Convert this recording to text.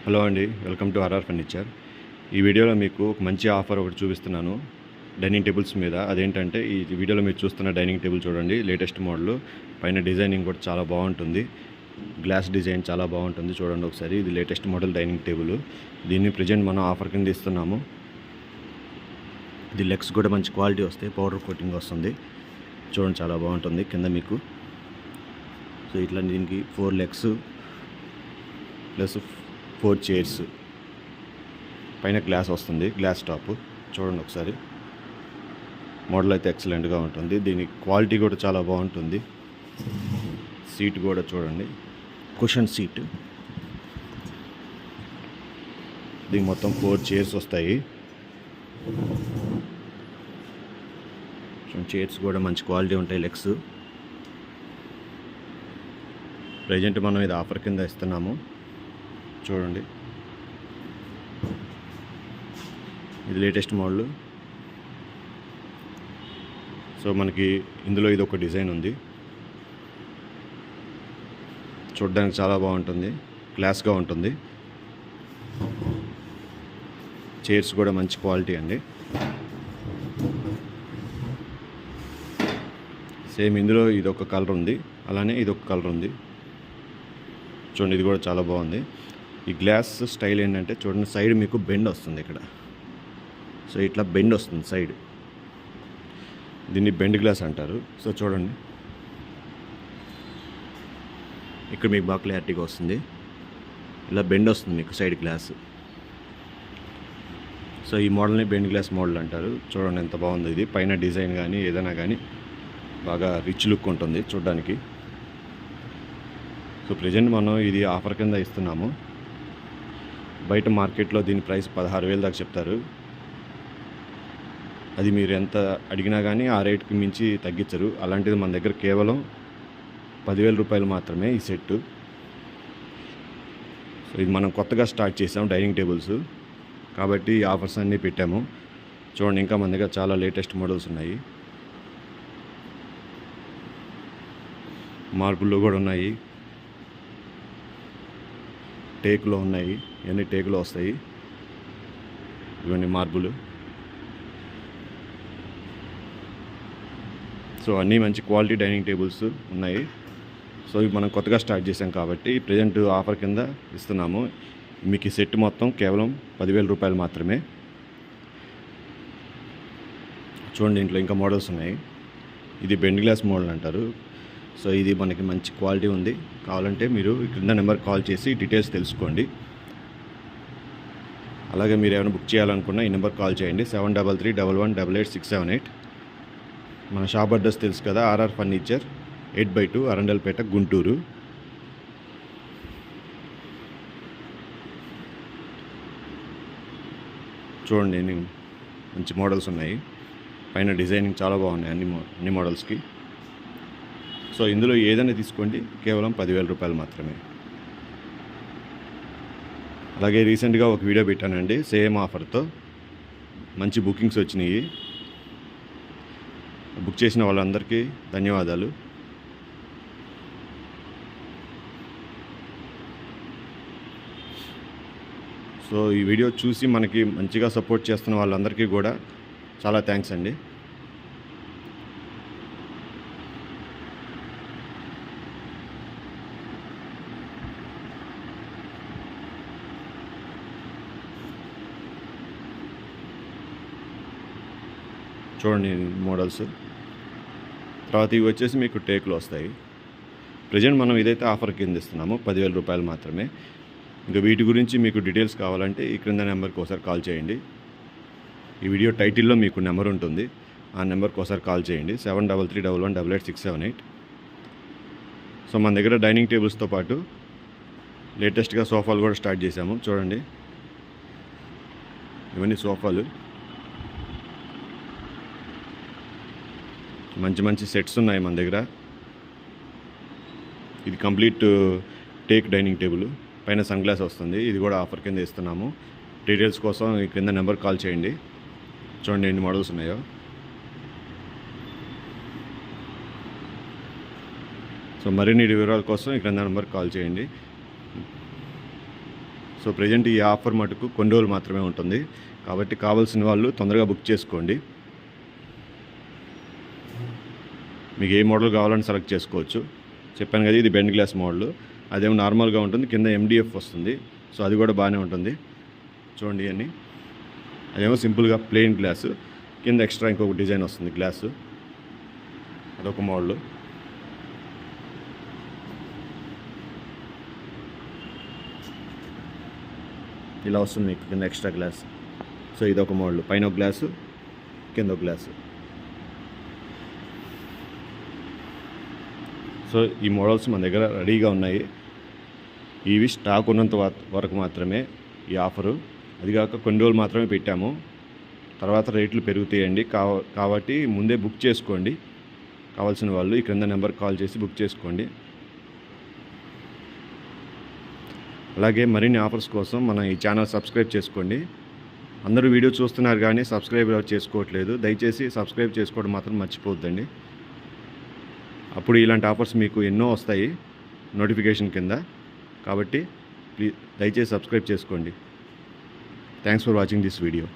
Hello అండి, welcome to RR furniture. ఈ వీడియోలో మీకు ఒక మంచి ఆఫర్ ఒకటి చూపిస్తున్నాను డైనింగ్ టేబుల్స్ మీద. అదేంటంటే ఈ వీడియోలో మీరు చూస్తున్న డైనింగ్ టేబుల్ చూడండి, లేటెస్ట్ మోడల్. పైన డిజైనింగ్ కూడా చాలా బాగుంటుంది, గ్లాస్ డిజైన్ చాలా బాగుంటుంది. చూడండి ఒకసారి, ఇది లేటెస్ట్ మోడల్ డైనింగ్ టేబుల్. దీన్ని ప్రజెంట్ మనం ఆఫర్ కింద ఇస్తున్నాము. ఇది లెగ్స్ కూడా మంచి క్వాలిటీ వస్తాయి, పౌడర్ కోటింగ్ వస్తుంది. చూడండి చాలా బాగుంటుంది కింద మీకు. సో ఇట్లా దీనికి 4 లెగ్స్ ప్లస్ 4 చైర్స్, పైన గ్లాస్ వస్తుంది, గ్లాస్ టాప్. చూడండి ఒకసారి, మోడల్ అయితే ఎక్సలెంట్గా ఉంటుంది. దీని క్వాలిటీ కూడా చాలా బాగుంటుంది. సీట్ కూడా చూడండి, కుషన్ సీట్. దీనికి మొత్తం 4 చైర్స్ వస్తాయి. చైర్స్ కూడా మంచి క్వాలిటీ ఉంటాయి, లెగ్స్. ప్రజెంట్ మనం ఇది ఆఫర్ కింద ఇస్తున్నాము. చూడండి, ఇది లేటెస్ట్ మోడల్. సో మనకి ఇందులో ఇది ఒక డిజైన్ ఉంది, చూడడానికి చాలా బాగుంటుంది, క్లాస్గా ఉంటుంది. చైర్స్ కూడా మంచి క్వాలిటీ అండి. సేమ్ ఇందులో ఇది ఒక కలర్ ఉంది, అలానే ఇది ఒక కలర్ ఉంది. చూడండి, ఇది కూడా చాలా బాగుంది. ఈ గ్లాస్ స్టైల్ ఏంటంటే చూడండి, సైడ్ మీకు బెండ్ వస్తుంది ఇక్కడ. సో ఇట్లా బెండ్ వస్తుంది సైడ్, దీన్ని బెండ్ గ్లాస్ అంటారు. సో చూడండి, ఇక్కడ మీకు బాగా క్లారిటీగా వస్తుంది, ఇలా బెండ్ వస్తుంది మీకు సైడ్ గ్లాస్. సో ఈ మోడల్ని బెండ్ గ్లాస్ మోడల్ అంటారు. చూడండి ఎంత బాగుంది ఇది. పైన డిజైన్ కానీ ఏదైనా కానీ బాగా రిచ్ లుక్ ఉంటుంది చూడడానికి. సో ప్రజెంట్ మనం ఇది ఆఫర్ కింద ఇస్తున్నాము. బయట మార్కెట్లో దీని ప్రైస్ 16,000 దాకా చెప్తారు. అది మీరు ఎంత అడిగినా కానీ ఆ రేట్కి మించి తగ్గించరు. అలాంటిది మన దగ్గర కేవలం 10,000 రూపాయలు మాత్రమే ఈ సెట్టు. సో ఇది మనం కొత్తగా స్టార్ట్ చేసాం డైనింగ్ టేబుల్స్, కాబట్టి ఈ ఆఫర్స్ అన్నీ పెట్టాము. చూడండి, ఇంకా మన దగ్గర చాలా లేటెస్ట్ మోడల్స్ ఉన్నాయి. మార్బుల్లో కూడా ఉన్నాయి, టేకులో ఉన్నాయి. ఇవన్నీ టేకులో వస్తాయి, ఇవన్నీ మార్బుల్. సో అన్నీ మంచి క్వాలిటీ డైనింగ్ టేబుల్స్ ఉన్నాయి. సో ఇవి మనం కొత్తగా స్టార్ట్ చేసాం కాబట్టి ప్రజెంట్ ఆఫర్ కింద ఇస్తున్నాము. మీకు ఈ సెట్ మొత్తం కేవలం 10,000 రూపాయలు మాత్రమే. చూడండి, ఇంట్లో ఇంకా మోడల్స్ ఉన్నాయి. ఇది బెండ్ గ్లాస్ మోడల్ అంటారు. సో ఇది మనకి మంచి క్వాలిటీ ఉంది. కావాలంటే మీరు క్రింద నెంబర్ కాల్ చేసి డీటెయిల్స్ తెలుసుకోండి. అలాగే మీరు ఏమైనా బుక్ చేయాలనుకున్నా ఈ నెంబర్ కాల్ చేయండి, 7331188678. మన షాప్ అడ్రస్ తెలుసు కదా, ఆర్ఆర్ ఫర్నిచర్, 8/2 అరండల్పేట, గుంటూరు. చూడండి, మంచి మోడల్స్ ఉన్నాయి. పైన డిజైనింగ్ చాలా బాగున్నాయి అన్ని మోడల్స్కి. సో ఇందులో ఏదైనా తీసుకోండి, కేవలం 10,000 రూపాయలు మాత్రమే. అలాగే రీసెంట్గా ఒక వీడియో పెట్టానండి సేమ్ ఆఫర్తో, మంచి బుకింగ్స్ వచ్చినాయి. బుక్ చేసిన వాళ్ళందరికీ ధన్యవాదాలు. సో ఈ వీడియో చూసి మనకి మంచిగా సపోర్ట్ చేస్తున్న వాళ్ళందరికీ కూడా చాలా థ్యాంక్స్ అండి. చూడండి మోడల్స్. తర్వాత ఇవి వచ్చేసి మీకు టేకులు వస్తాయి. ప్రజెంట్ మనం ఇదైతే ఆఫర్ కింద ఇస్తున్నాము, 10,000 రూపాయలు మాత్రమే. ఇంకా వీటి గురించి మీకు డీటెయిల్స్ కావాలంటే ఈ క్రింద నెంబర్కి ఒకసారి కాల్ చేయండి. ఈ వీడియో టైటిల్లో మీకు నెంబర్ ఉంటుంది, ఆ నెంబర్కి ఒకసారి కాల్ చేయండి, 7331188678. సో మన దగ్గర డైనింగ్ టేబుల్స్తో పాటు లేటెస్ట్గా సోఫాలు కూడా స్టార్ట్ చేశాము. చూడండి, ఇవన్నీ సోఫాలు. మంచి మంచి సెట్స్ ఉన్నాయి మన దగ్గర. ఇది కంప్లీట్ టేక్ డైనింగ్ టేబుల్, పైన సన్ గ్లాస్ వస్తుంది. ఇది కూడా ఆఫర్ కింద ఇస్తున్నాము. డీటెయిల్స్ కోసం ఈ కింద నెంబర్ కాల్ చేయండి. చూడండి ఎన్ని మోడల్స్ ఉన్నాయో. సో మరిన్ని వివరాల కోసం ఇక్కడ నెంబర్ కాల్ చేయండి. సో ప్రజెంట్ ఈ ఆఫర్ మటుకు కొన్ని రోజులు మాత్రమే ఉంటుంది, కాబట్టి కావాల్సిన వాళ్ళు తొందరగా బుక్ చేసుకోండి. మీకు ఏ మోడల్ కావాలని సెలెక్ట్ చేసుకోవచ్చు. చెప్పాను కదా, ఇది బెండ్ గ్లాస్ మోడల్, అదేమో నార్మల్గా ఉంటుంది, కింద MDF వస్తుంది. సో అది కూడా బాగానే ఉంటుంది. చూడండి అన్నీ, అదేమో సింపుల్గా ప్లెయిన్ గ్లాసు, కింద ఎక్స్ట్రా ఇంకొక డిజైన్ వస్తుంది గ్లాసు, అదొక మోడల్. ఇలా వస్తుంది మీకు కింద ఎక్స్ట్రా గ్లాస్. సో ఇదొక మోడల్, పైన ఒక గ్లాసు, కింద ఒక గ్లాసు. సో ఈ మోడల్స్ మన దగ్గర రెడీగా ఉన్నాయి. ఇవి స్టాక్ ఉన్నంత వరకు మాత్రమే ఈ ఆఫరు. అదిగాక కొన్ని రోజులు మాత్రమే పెట్టాము, తర్వాత రేట్లు పెరుగుతాయండి. కాబట్టి ముందే బుక్ చేసుకోండి. కావాల్సిన వాళ్ళు ఈ క్రింద నెంబర్కి కాల్ చేసి బుక్ చేసుకోండి. అలాగే మరిన్ని ఆఫర్స్ కోసం మన ఈ ఛానల్ సబ్స్క్రైబ్ చేసుకోండి. అందరూ వీడియో చూస్తున్నారు కానీ సబ్స్క్రైబ్ చేసుకోవట్లేదు. దయచేసి సబ్స్క్రైబ్ చేసుకోవడం మాత్రం మర్చిపోవద్దండి. అప్పుడు ఇలాంటి ఆఫర్స్ మీకు ఎన్నో వస్తాయి నోటిఫికేషన్ కింద. కాబట్టి ప్లీజ్ దయచేసి సబ్స్క్రైబ్ చేసుకోండి. Thanks for watching this video.